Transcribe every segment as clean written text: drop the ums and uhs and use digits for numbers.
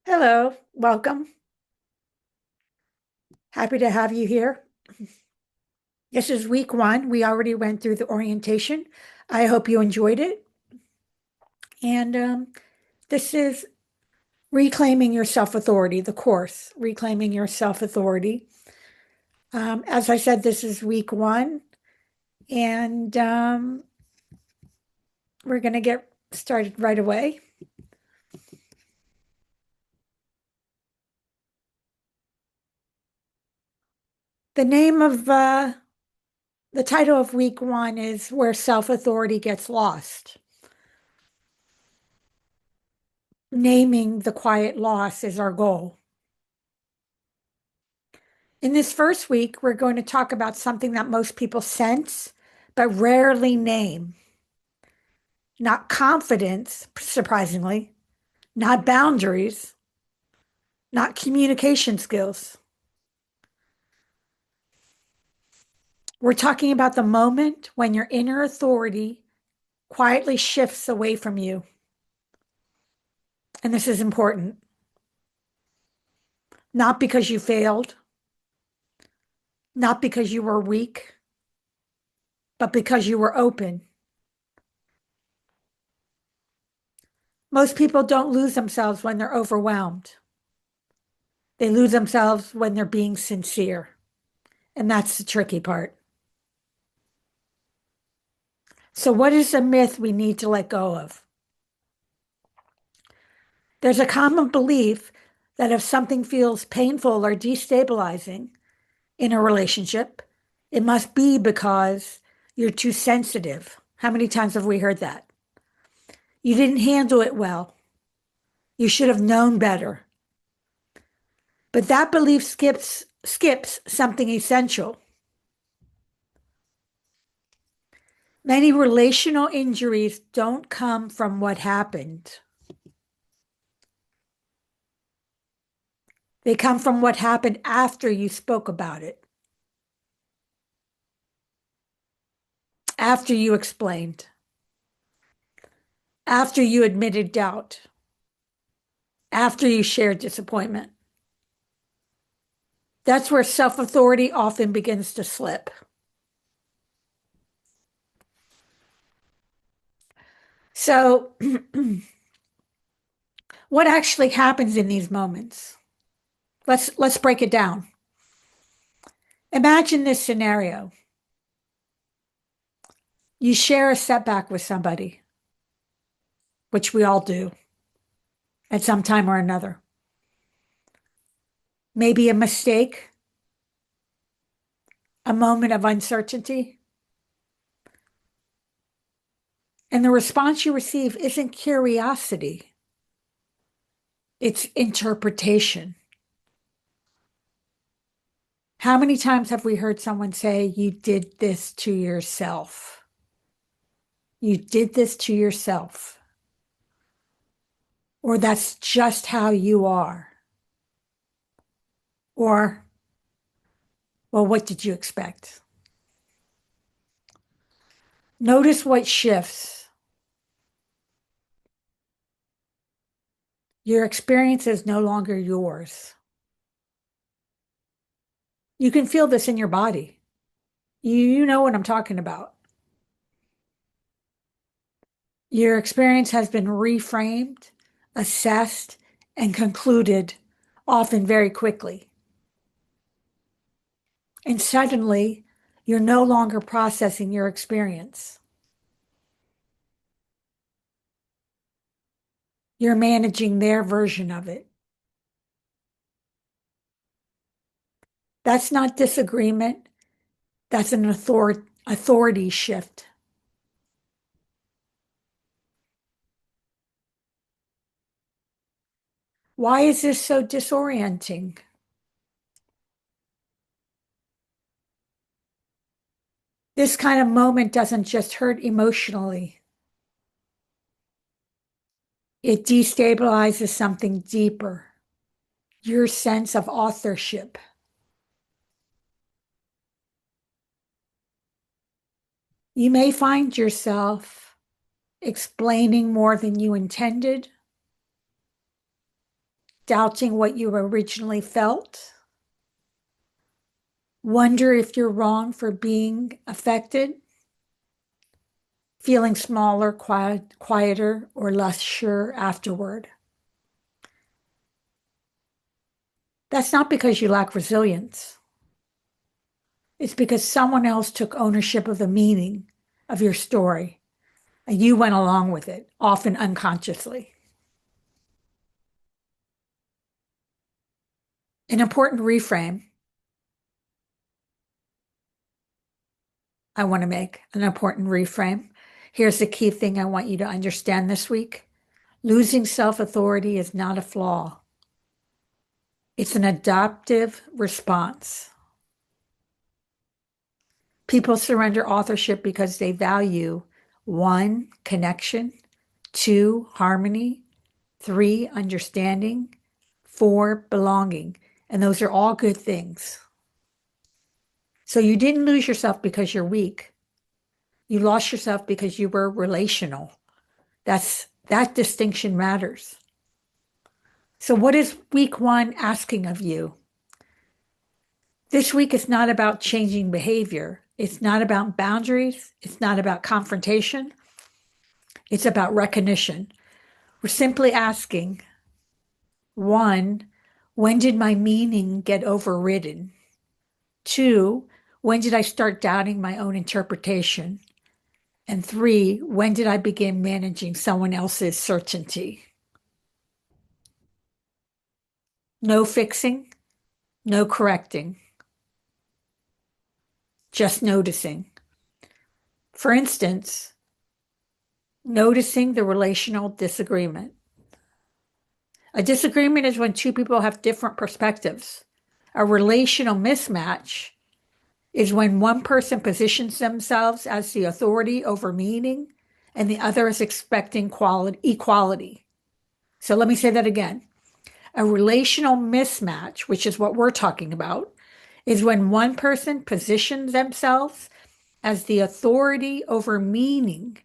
Hello, welcome. Happy to have you here. This is week one. We already went through the orientation. I hope you enjoyed it. And this is Reclaiming Your Self Authority, the course, Reclaiming Your Self Authority. As I said, this is week one, and we're going to get started right away. The name of the title of week one is Where Self Authority Gets Lost. Naming the quiet loss is our goal. In this first week, we're going to talk about something that most people sense, but rarely name. Not confidence, surprisingly, not boundaries, not communication skills. We're talking about the moment when your inner authority quietly shifts away from you. And this is important. Not because you failed, not because you were weak, but because you were open. Most people don't lose themselves when they're overwhelmed. They lose themselves when they're being sincere. And that's the tricky part. So, what is a myth we need to let go of? There's a common belief that if something feels painful or destabilizing in a relationship, it must be because you're too sensitive. How many times have we heard that? You didn't handle it well. You should have known better. But that belief skips something essential. Many relational injuries don't come from what happened. They come from what happened after you spoke about it, after you explained, after you admitted doubt, after you shared disappointment. That's where self authority often begins to slip. So, what actually happens in these moments? Let's break it down. Imagine this scenario. You share a setback with somebody, which we all do at some time or another. Maybe a mistake, a moment of uncertainty. And the response you receive isn't curiosity, it's interpretation. How many times have we heard someone say, "You did this to yourself"? You did this to yourself. Or that's just how you are. Or, well, what did you expect? Notice what shifts. Your experience is no longer yours. You can feel this in your body. You know what I'm talking about. Your experience has been reframed, assessed, and concluded, often very quickly. And suddenly, you're no longer processing your experience. You're managing their version of it. That's not disagreement. That's an authority shift. Why is this so disorienting? This kind of moment doesn't just hurt emotionally. It destabilizes something deeper, your sense of authorship. You may find yourself explaining more than you intended, doubting what you originally felt, wonder if you're wrong for being affected, feeling smaller, quieter, or less sure afterward. That's not because you lack resilience. It's because someone else took ownership of the meaning of your story and you went along with it, often unconsciously. An important reframe I want to make, an important reframe. Here's the key thing I want you to understand this week. Losing self-authority is not a flaw. It's an adaptive response. People surrender authorship because they value 1, connection, 2, harmony, 3, understanding, 4, belonging. And those are all good things. So you didn't lose yourself because you're weak. You lost yourself because you were relational. That distinction matters. So what is week 1 asking of you? This week is not about changing behavior. It's not about boundaries. It's not about confrontation. It's about recognition. We're simply asking, 1, when did my meaning get overridden? 2, when did I start doubting my own interpretation? And 3, when did I begin managing someone else's certainty? No fixing, no correcting, just noticing. For instance, noticing the relational disagreement. A disagreement is when two people have different perspectives. A relational mismatch is when one person positions themselves as the authority over meaning and the other is expecting equality. So let me say that again. A relational mismatch, which is what we're talking about, is when one person positions themselves as the authority over meaning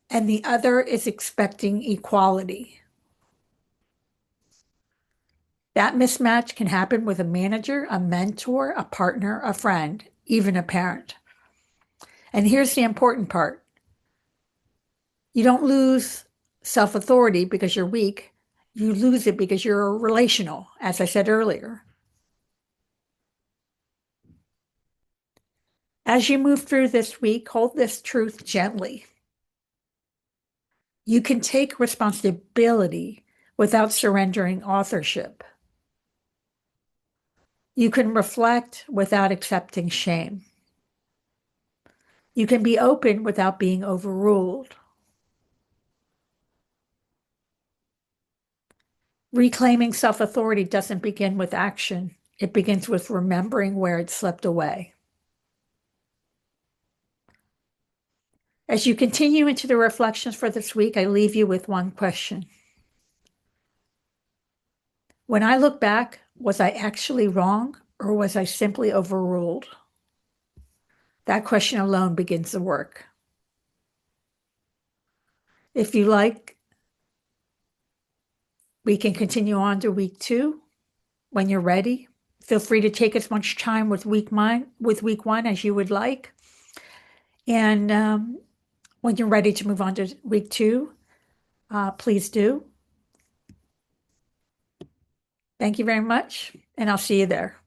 and the other is expecting equality. That mismatch can happen with a manager, a mentor, a partner, a friend, even a parent. And here's the important part. You don't lose self-authority because you're weak. You lose it because you're relational, as I said earlier. As you move through this week, hold this truth gently. You can take responsibility without surrendering authorship. You can reflect without accepting shame. You can be open without being overruled. Reclaiming self-authority doesn't begin with action. It begins with remembering where it slipped away. As you continue into the reflections for this week, I leave you with one question. When I look back, was I actually wrong or was I simply overruled? That question alone begins the work. If you like, we can continue on to week 2 when you're ready. Feel free to take as much time with week 1 as you would like. And when you're ready to move on to week 2, please do. Thank you very much, and I'll see you there.